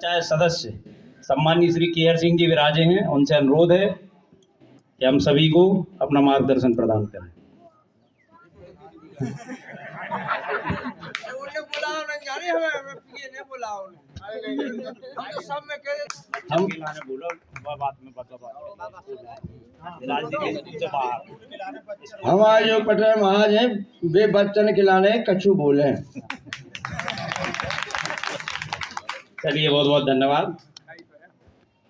पंचायत सदस्य सम्मानीय श्री केहर सिंह जी विराजे हैं, उनसे अनुरोध है कि हम सभी को अपना मार्गदर्शन प्रदान करें। हम आज जो पटना महाराज हैं वे बच्चन खिलाने कछु बोले। चलिए, बहुत बहुत धन्यवाद।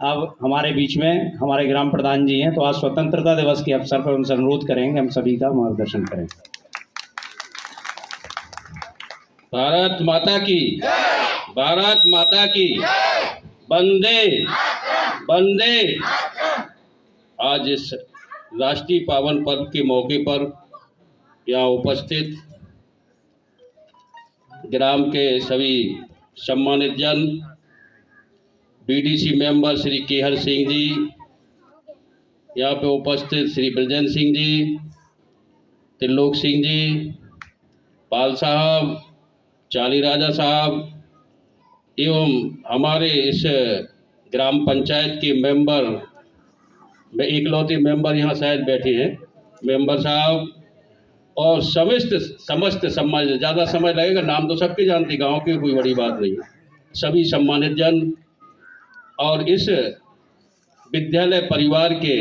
अब हमारे बीच में हमारे ग्राम प्रधान जी हैं, तो आज स्वतंत्रता दिवस के अवसर पर उनसे अनुरोध करेंगे हम सभी का मार्गदर्शन करें। भारत माता की, भारत माता की, वंदे वंदे। आज इस राष्ट्रीय पावन पर्व के मौके पर यहाँ उपस्थित ग्राम के सभी सम्मानित जन, बीडीसी मेंबर श्री केहर सिंह जी, यहाँ पे उपस्थित श्री ब्रजेंद्र सिंह जी, त्रिलोक सिंह जी, पाल साहब, चाली राजा साहब एवं हमारे इस ग्राम पंचायत के मेंबर में इकलौते मेंबर यहाँ शायद बैठे हैं, मेंबर साहब और समस्त सम्मान, ज़्यादा समय लगेगा, नाम तो सबके जानते, गांव की कोई बड़ी बात नहीं है, सभी सम्मानित जन और इस विद्यालय परिवार के,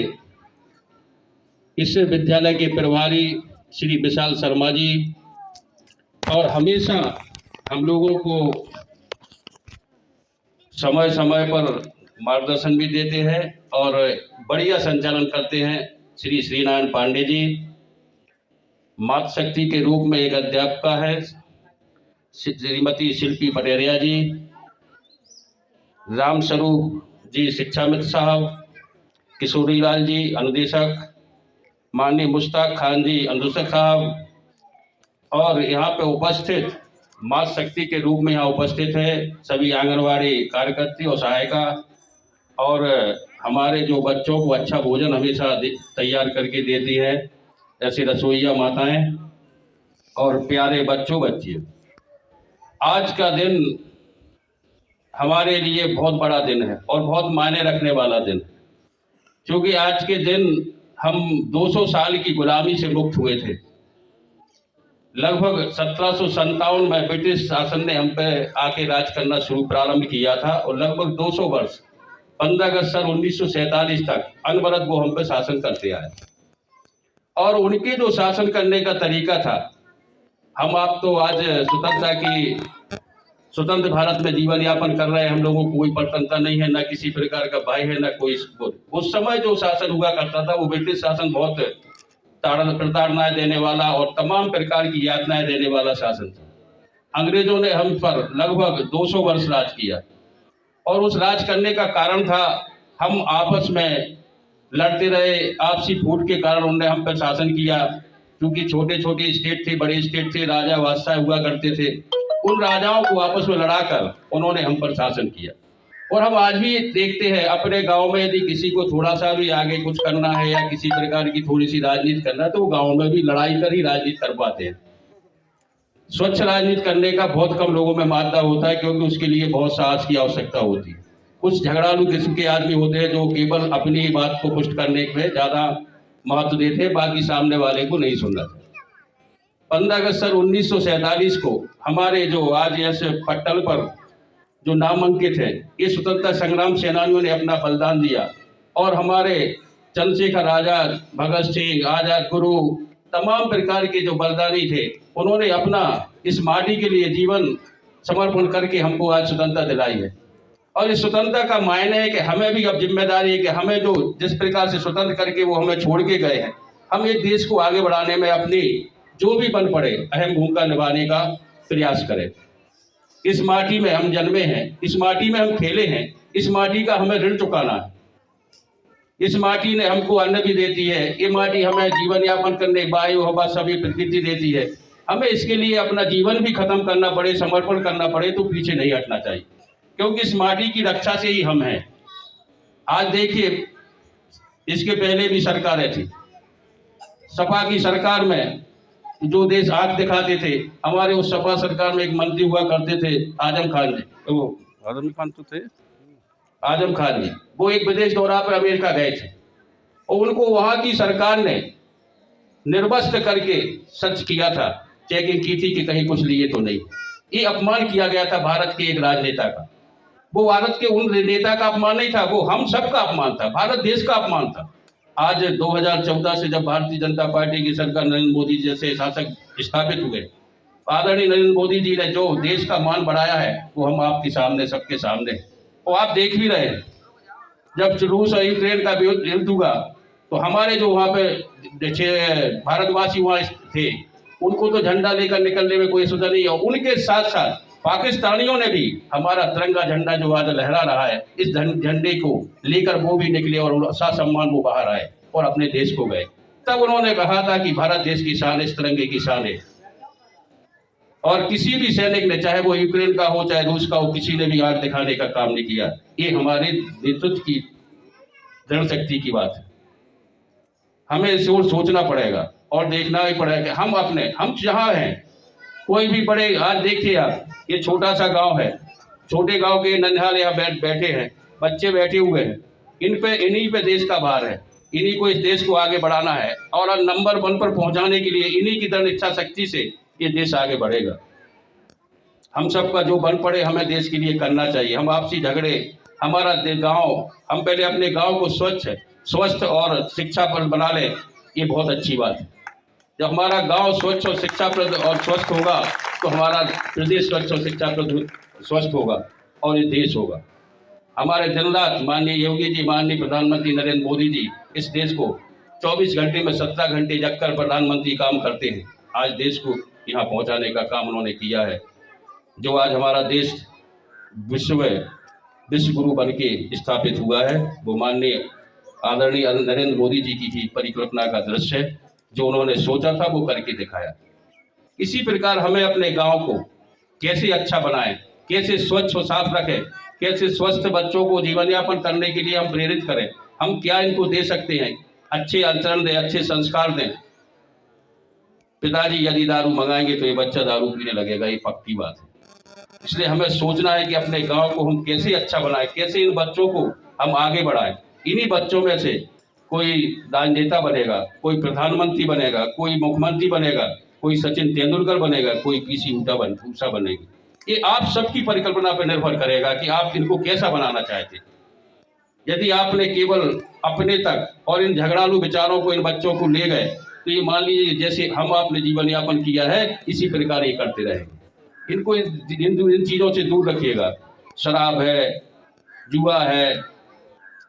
इस विद्यालय के प्रभारी श्री विशाल शर्मा जी, और हमेशा हम लोगों को समय समय पर मार्गदर्शन भी देते हैं और बढ़िया संचालन करते हैं श्री श्रीनारायण पांडे जी। मातृ शक्ति के रूप में एक अध्यापिका है श्रीमती शिल्पी पटेरिया जी, राम स्वरूप जी शिक्षा मित्र साहब, किशोरी लाल जी अनुदेशक, माननीय मुश्ताक खान जी अनुदेशक साहब, और यहाँ पे उपस्थित मातृ शक्ति के रूप में यहाँ उपस्थित है सभी आंगनवाड़ी कार्यकर्ती और सहायिका, और हमारे जो बच्चों को अच्छा भोजन हमेशा तैयार करके देती है ऐसी रसोइया माताएं और प्यारे बच्चों बच्चियों। आज का दिन हमारे लिए बहुत बड़ा दिन है और बहुत मायने रखने वाला दिन, क्योंकि आज के दिन हम 200 साल की गुलामी से मुक्त हुए थे। लगभग 1757 में ब्रिटिश शासन ने हम पे आके राज करना प्रारंभ किया था और लगभग 200 वर्ष 15 अगस्त सन 1947 तक अनवरत वो हम पे शासन करते आए। और उनके जो शासन करने का तरीका था, हम आप तो आज स्वतंत्र भारत में जीवन यापन कर रहे हैं, हम लोगों को कोई प्रतंत्रता नहीं है, ना किसी प्रकार का भय है, ना कोई। उस समय जो शासन हुआ करता था वो ब्रिटिश शासन बहुत प्रताड़नाएं देने वाला और तमाम प्रकार की यातनाएं देने वाला शासन था। अंग्रेजों ने हम पर लगभग 200 वर्ष राज किया और उस राज करने का कारण था हम आपस में लड़ते रहे, आपसी फूट के कारण उन्होंने हम पर शासन किया। क्योंकि छोटे छोटे स्टेट थे, बड़े स्टेट थे, राजा बादशाह हुआ करते थे, उन राजाओं को आपस में लड़ाकर उन्होंने हम पर शासन किया। और हम आज भी देखते हैं अपने गांव में यदि किसी को थोड़ा सा भी आगे कुछ करना है या किसी प्रकार की थोड़ी सी राजनीति करना है तो वो गाँव में भी लड़ाई कर ही राजनीति कर पाते हैं। स्वच्छ राजनीति करने का बहुत कम लोगों में मादा होता है, क्योंकि उसके लिए बहुत साहस की आवश्यकता होती है। कुछ झगड़ालू किस्म के आदमी होते हैं जो केवल अपनी बात को पुष्ट करने में ज़्यादा महत्व देते हैं, बाकी सामने वाले को नहीं सुनना। 15 अगस्त सन 1947 को हमारे जो आज ऐसे पट्टल पर जो नामांकित है, ये स्वतंत्रता संग्राम सेनानियों ने अपना बलिदान दिया और हमारे चंद्रशेखर आजाद, भगत सिंह, आजाद गुरु, तमाम प्रकार के जो बलिदानी थे, उन्होंने अपना इस माटी के लिए जीवन समर्पण करके हमको आज स्वतंत्रता दिलाई है। और इस स्वतंत्रता का मायने है कि हमें भी अब जिम्मेदारी है कि हमें जो जिस प्रकार से स्वतंत्र करके वो हमें छोड़ के गए हैं, हम इस देश को आगे बढ़ाने में अपनी जो भी बन पड़े अहम भूमिका निभाने का प्रयास करें। इस माटी में हम जन्मे हैं, इस माटी में हम खेले हैं, इस माटी का हमें ऋण चुकाना है। इस माटी ने हमको अन्न भी देती है, ये माटी हमें जीवन यापन करने, वायु हवा सभी प्रकृति देती है। हमें इसके लिए अपना जीवन भी खत्म करना पड़े, समर्पण करना पड़े तो पीछे नहीं हटना चाहिए, क्योंकि इस माटी की रक्षा से ही हम हैं। आज देखिए, इसके पहले भी सरकारें थी, सपा की सरकार में जो देश आग दिखाते थे, हमारे उस सपा सरकार में एक मंत्री हुआ करते थे आजम खान जी, वो आजम खान तो थे, आजम खान जी, वो एक विदेश दौरा पर अमेरिका गए थे और उनको वहां की सरकार ने निर्वस्त्र करके सर्च किया था, चेकिंग की थी कि कहीं कुछ लिए तो नहीं। ये अपमान किया गया था भारत के एक राजनेता का। वो भारत के उन नेता का अपमान नहीं था, वो हम सब का अपमान था, भारत देश का अपमान था। आज 2014 से जब भारतीय जनता पार्टी की सरकार नरेंद्र मोदी जैसे शासक स्थापित हुए, आदरणीय नरेंद्र मोदी जी ने जो देश का मान बढ़ाया है वो हम आपके सामने, सबके सामने, वो आप देख भी रहे हैं। जब रूस और यूक्रेन का युद्ध हुआ तो हमारे जो वहाँ पे भारतवासी वहाँ थे, उनको तो झंडा लेकर निकलने में कोई असुविधा नहीं है। उनके साथ साथ पाकिस्तानियों ने भी हमारा तिरंगा झंडा जो आज लहरा रहा है, इस झंडे को लेकर वो भी निकले और ससम्मान वो बाहर आए और अपने देश को गए। तब उन्होंने कहा था कि भारत देश की शान, इस तिरंगे की शान है। और किसी भी सैनिक ने, चाहे वो यूक्रेन का हो चाहे रूस का हो, किसी ने भी आग दिखाने का काम नहीं किया। ये हमारे नेतृत्व की दृढ़ शक्ति की बात है। हमें इस ओर सोचना पड़ेगा और देखना भी पड़ेगा कि हम जहाँ हैं, कोई भी बड़े, आज देखिए आप, ये छोटा सा गांव है, छोटे गांव के नन्हाल यहाँ बैठे हैं, बच्चे बैठे हुए हैं, इन्हीं पे देश का भार है, इन्हीं को इस देश को आगे बढ़ाना है और नंबर 1 पर पहुंचाने के लिए इन्हीं की दृढ़ इच्छा शक्ति से ये देश आगे बढ़ेगा। हम सबका जो बन पड़े हमें देश के लिए करना चाहिए। हम आपसी झगड़े, हमारा गांव, हम पहले अपने गांव को स्वस्थ और शिक्षाप्रद बना लें, ये बहुत अच्छी बात है। जब हमारा गांव स्वच्छ और शिक्षाप्रद और स्वस्थ होगा तो हमारा प्रदेश स्वच्छ और शिक्षाप्रद स्वस्थ होगा और ये देश होगा। हमारे दिन रात माननीय योगी जी, माननीय प्रधानमंत्री नरेंद्र मोदी जी इस देश को 24 घंटे में 17 घंटे जगकर प्रधानमंत्री काम करते हैं। आज देश को यहाँ पहुँचाने का काम उन्होंने किया है। जो आज हमारा देश विश्व गुरु बन के स्थापित हुआ है, वो माननीय आदरणीय नरेंद्र मोदी जी की ही परिकल्पना का दृश्य है। जो उन्होंने सोचा था वो करके दिखाया। इसी प्रकार हमें अपने गांव को कैसे अच्छा बनाएं, कैसे स्वच्छ और साफ रखें, कैसे स्वस्थ बच्चों को जीवन यापन करने के लिए हम प्रेरित करें, हम क्या इनको दे सकते हैं, अच्छे आचरण दें, अच्छे संस्कार दें। पिताजी यदि दारू मंगाएंगे तो ये बच्चा दारू पीने लगेगा, ये पक्की बात है। इसलिए हमें सोचना है कि अपने गांव को हम कैसे अच्छा बनाएं, कैसे इन बच्चों को हम आगे बढ़ाएं। इन्हीं बच्चों में से कोई राजनेता बनेगा, कोई प्रधानमंत्री बनेगा, कोई मुख्यमंत्री बनेगा, कोई सचिन तेंदुलकर बनेगा, कोई पीसी ऊषा बनेगी। ये आप सबकी परिकल्पना पर निर्भर करेगा कि आप इनको कैसा बनाना चाहते हैं। यदि आपने केवल अपने तक और इन झगड़ालू विचारों को इन बच्चों को ले गए तो ये मान लीजिए जैसे हम आपने जीवन यापन किया है, इसी प्रकार ये करते रहेंगे। इनको इन चीज़ों से दूर रखिएगा। शराब है, जुआ है,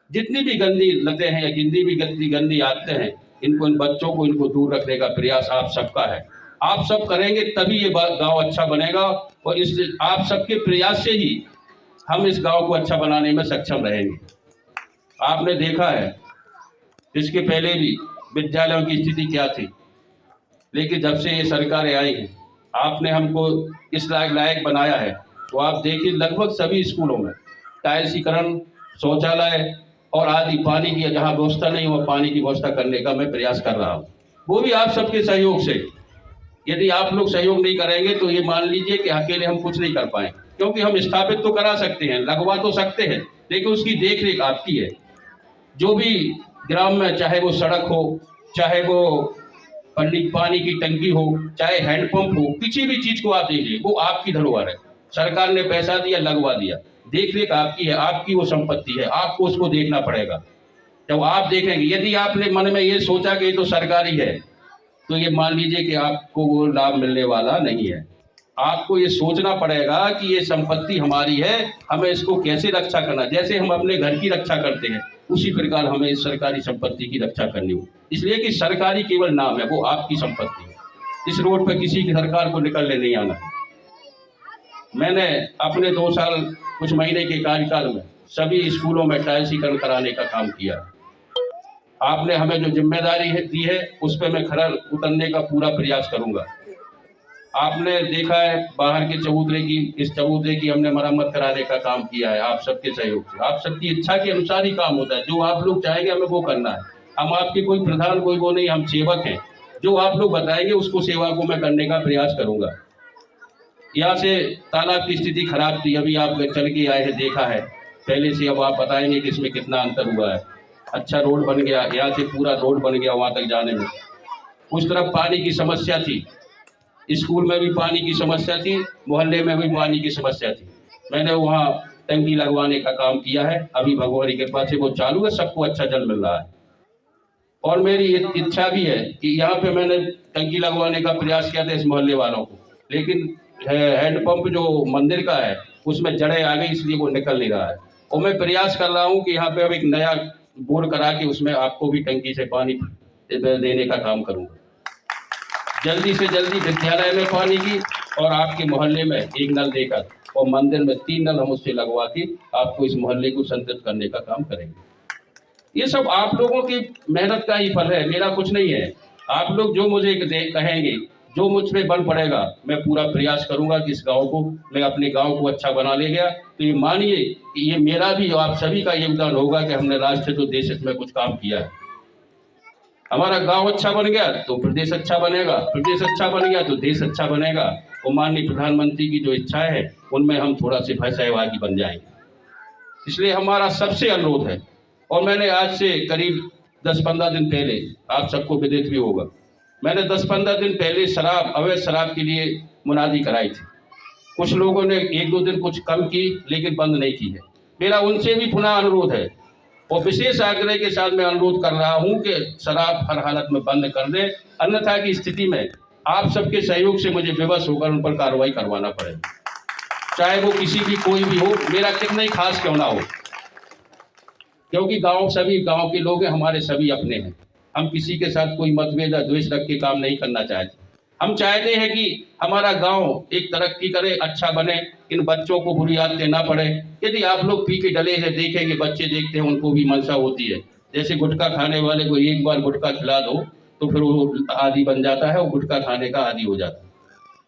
जितनी भी गंदी लतें हैं या जितनी भी गंदी आदतें हैं, इनको, इन बच्चों को, इनको दूर रखने का प्रयास आप सबका है। आप सब करेंगे तभी ये गांव अच्छा बनेगा और इस आप सबके प्रयास से ही हम इस गांव को अच्छा बनाने में सक्षम रहेंगे। आपने देखा है इसके पहले भी विद्यालयों की स्थिति क्या थी, लेकिन जब से ये सरकारें आई हैं, आपने हमको इस लायक बनाया है। तो आप देखिए लगभग सभी स्कूलों में टाइल्सीकरण, शौचालय और आदि पानी की जहाँ व्यवस्था नहीं हो, पानी की व्यवस्था करने का मैं प्रयास कर रहा हूँ, वो भी आप सबके सहयोग से। यदि आप लोग सहयोग नहीं करेंगे तो ये मान लीजिए कि अकेले हम कुछ नहीं कर पाएं, क्योंकि हम स्थापित तो करा सकते हैं, लगवा तो सकते हैं, लेकिन उसकी देख रेख आपकी है। जो भी ग्राम में, चाहे वो सड़क हो, चाहे वो पानी की टंकी हो, चाहे हैंडपंप हो, किसी भी चीज़ को आप देखिए, वो आपकी धरोहर है। सरकार ने पैसा दिया, लगवा दिया, देख रेख आपकी है, आपकी वो संपत्ति है, आपको उसको देखना पड़ेगा। जब आप देखेंगे, यदि आपने मन में ये सोचा कि ये तो सरकारी है, तो ये मान लीजिए कि आपको वो लाभ मिलने वाला नहीं है। आपको ये सोचना पड़ेगा कि ये संपत्ति हमारी है, हमें इसको कैसे रक्षा करना। जैसे हम अपने घर की रक्षा करते हैं, उसी प्रकार हमें इस सरकारी संपत्ति की रक्षा करनी हो। इसलिए कि सरकारी केवल नाम है, वो आपकी संपत्ति है। इस रोड पर किसी की सरकार को निकलने नहीं आना। मैंने अपने 2 साल कुछ महीने के कार्यकाल में सभी स्कूलों में टाइल्सीकरण कराने का काम किया। आपने हमें जो जिम्मेदारी दी है उस पर मैं खरा उतरने का पूरा प्रयास करूंगा। आपने देखा है बाहर के चबूतरे की, इस चबूतरे की हमने मरम्मत कराने का काम किया है आप सबके सहयोग से। आप सबकी इच्छा के अनुसार ही काम होता है, जो आप लोग चाहेंगे हमें वो करना है। हम आपके कोई प्रधान, कोई वो नहीं, हम सेवक हैं। जो आप लोग बताएंगे उसको, सेवा को मैं करने का प्रयास करूंगा। यहाँ से तालाब की स्थिति खराब थी, अभी आप चल के आए हैं, देखा है पहले से, अब आप बताएंगे कि इसमें कितना अंतर हुआ है। अच्छा रोड बन गया, यहाँ से पूरा रोड बन गया वहाँ तक जाने में। उस तरफ पानी की समस्या थी, स्कूल में भी पानी की समस्या थी, मोहल्ले में भी पानी की समस्या थी। मैंने वहाँ टंकी लगवाने का काम किया है, अभी भगवान की कृपा से वो चालू है, सबको अच्छा जल मिल रहा है। और मेरी इच्छा भी है कि यहाँ पे मैंने टंकी लगवाने का प्रयास किया था इस मोहल्ले वालों को, लेकिन हैंडपंप जो मंदिर का है उसमें जड़ें आ गई, इसलिए वो निकल नहीं रहा है। और मैं प्रयास कर रहा हूँ कि यहाँ पे अब एक नया बोर करा के उसमें आपको भी टंकी से पानी देने का काम करूँगा। जल्दी से जल्दी विद्यालय में पानी की और आपके मोहल्ले में एक नल देकर और मंदिर में 3 नल हम उससे लगवा के आपको इस मोहल्ले को संतृप्त करने का काम करेंगे। ये सब आप लोगों की मेहनत का ही फल है, मेरा कुछ नहीं है। आप लोग जो मुझे कहेंगे, जो मुझ पे बन पड़ेगा, मैं पूरा प्रयास करूंगा कि इस गांव को, मैं अपने गांव को अच्छा बना ले गया। तो ये मानिए कि ये मेरा भी और आप सभी का योगदान होगा कि हमने राष्ट्र तो देश में कुछ काम किया है। हमारा गांव अच्छा बन गया तो प्रदेश अच्छा बनेगा, प्रदेश अच्छा बन गया तो देश अच्छा बनेगा। और माननीय प्रधानमंत्री की जो इच्छाएं है उनमें हम थोड़ा से सहभागी बन जाएंगे। इसलिए हमारा सबसे अनुरोध है, और मैंने आज से करीब 10-15 दिन पहले, आप सबको विदित भी होगा, मैंने 10-15 दिन पहले अवैध शराब के लिए मुनादी कराई थी। कुछ लोगों ने 1-2 दिन कुछ कम की, लेकिन बंद नहीं की है। मेरा उनसे भी पुनः अनुरोध है और विशेष आग्रह के साथ मैं अनुरोध कर रहा हूं कि शराब हर हालत में बंद कर दें, अन्यथा की स्थिति में आप सबके सहयोग से मुझे विवश होकर उन पर कार्रवाई करवाना पड़ेगा, चाहे वो किसी भी कोई भी हो, मेरा कितना ही खास क्यों ना हो। क्योंकि सभी गांव के लोग हैं, हमारे सभी अपने हैं। हम किसी के साथ कोई मतभेद या द्वेष रख के काम नहीं करना चाहते। हम चाहते हैं कि हमारा गांव एक तरक्की करे, अच्छा बने, इन बच्चों को बुरी आदतें ना पड़े। यदि आप लोग पी के डले हैं, देखेंगे बच्चे देखते हैं, उनको भी मनसा होती है। जैसे गुटखा खाने वाले को एक बार गुटखा खिला दो तो फिर वो आदी बन जाता है, वो गुटखा खाने का आदी हो जाता है।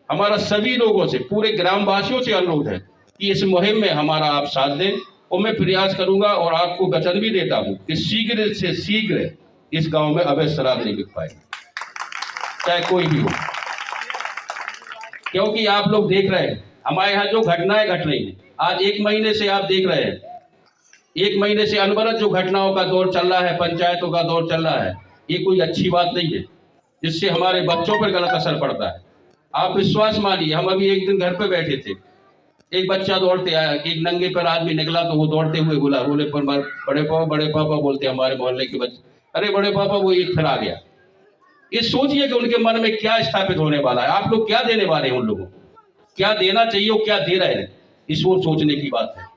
हमारा सभी लोगों से, पूरे ग्रामवासियों से अनुरोध है कि इस मुहिम में हमारा आप साथ दें, और मैं प्रयास करूंगा और आपको वचन भी देता हूं कि शीघ्र से शीघ्र इस गांव में अवैध शराब नहीं बिक पाएगी, चाहे कोई भी हो। क्योंकि आप लोग देख रहे हैं हमारे यहाँ जो घटनाएं घट रही हैं, आज 1 महीने से आप देख रहे हैं, 1 महीने से अनवरत जो घटनाओं का दौर चल रहा है, पंचायतों का दौर चल रहा है, ये कोई अच्छी बात नहीं है, जिससे हमारे बच्चों पर गलत असर पड़ता है। आप विश्वास मानिए, हम अभी एक दिन घर पे बैठे थे, एक बच्चा दौड़ते आया, एक नंगे पर आदमी निकला तो वो दौड़ते हुए बोला, बोले पर बड़े पापा बोलते हमारे मोहल्ले के बच्चे, अरे बड़े पापा वो एक फिर आ गया। ये सोचिए कि उनके मन में क्या स्थापित होने वाला है, आप लोग क्या देने वाले हैं उन लोगों को, क्या देना चाहिए और क्या दे रहे हैं, इस ओर सोचने की बात है।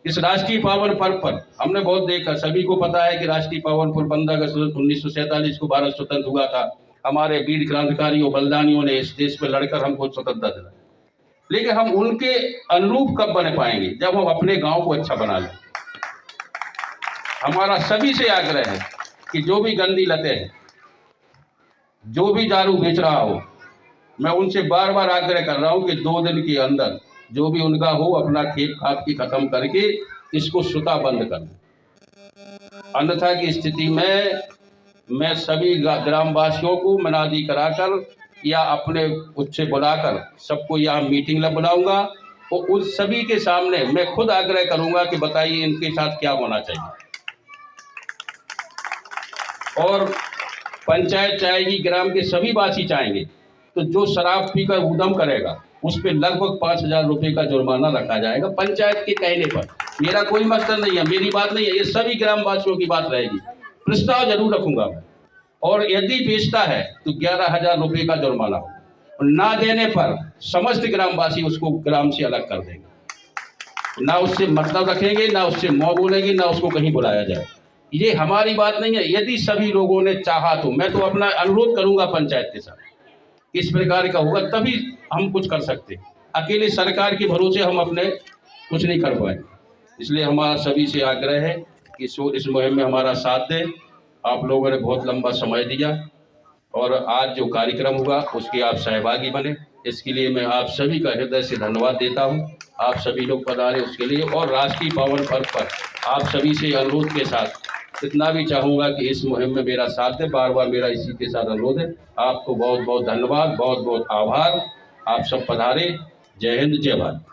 इस राष्ट्रीय पावन पर्व पर हमने बहुत देखा, सभी को पता है कि राष्ट्रीय पावन पर्व 15 अगस्त 1947 को भारत स्वतंत्र हुआ था। हमारे वीर क्रांतिकारियों बलिदानियों ने इस देश में लड़कर हमको स्वतंत्रता दिलाई। लेकिन हम उनके अनुरूप कब बन पाएंगे, जब हम अपने गांव को अच्छा बना लें। हमारा सभी से आग्रह है कि जो भी गंदी लतें हैं, जो भी दारू बेच रहा हो, मैं उनसे बार बार आग्रह कर रहा हूं कि 2 दिन के अंदर जो भी उनका हो, अपना खेत खाद खत्म करके इसको स्वतः बंद कर दें। अन्यथा की स्थिति में मैं सभी ग्रामवासियों को मुनादी कराकर या अपने उच्च बुलाकर सबको यहाँ मीटिंग बुलाऊंगा और उस सभी के सामने मैं खुद आग्रह करूंगा कि बताइए इनके साथ क्या होना चाहिए। और पंचायत चाहेगी, ग्राम के सभी वासी चाहेंगे, तो जो शराब पीकर उद्यम करेगा उस पर लगभग 5,000 रुपये का जुर्माना रखा जाएगा, पंचायत के कहने पर। मेरा कोई मकसद नहीं है, मेरी बात नहीं है, ये सभी ग्रामवासियों की बात रहेगी। प्रस्ताव जरूर रखूंगा मैं, और यदि बेचता है तो 11,000 रुपये का जुर्माना हो, और ना देने पर समस्त ग्रामवासी उसको ग्राम से अलग कर देंगे, ना उससे मतलब रखेंगे, ना उससे मुँह बोलेंगे, ना उसको कहीं बुलाया जाए। ये हमारी बात नहीं है। यदि सभी लोगों ने चाहा तो मैं तो अपना अनुरोध करूंगा पंचायत के साथ, इस प्रकार का होगा तभी हम कुछ कर सकते। अकेले सरकार के भरोसे हम अपने कुछ नहीं कर पाएंगे। इसलिए हमारा सभी से आग्रह है कि इस मुहिम में हमारा साथ दें। आप लोगों ने बहुत लंबा समय दिया और आज जो कार्यक्रम हुआ उसके आप सहभागी बने, इसके लिए मैं आप सभी का हृदय से धन्यवाद देता हूं। आप सभी लोग पधारे उसके लिए, और राष्ट्रीय पावन पर्व पर आप सभी से अनुरोध के साथ इतना भी चाहूँगा कि इस मुहिम में मेरा साथ दें। बार बार मेरा इसी के साथ अनुरोध है। आपको बहुत बहुत धन्यवाद, बहुत बहुत आभार। आप सब पधारे जय हिंद, जय भारत।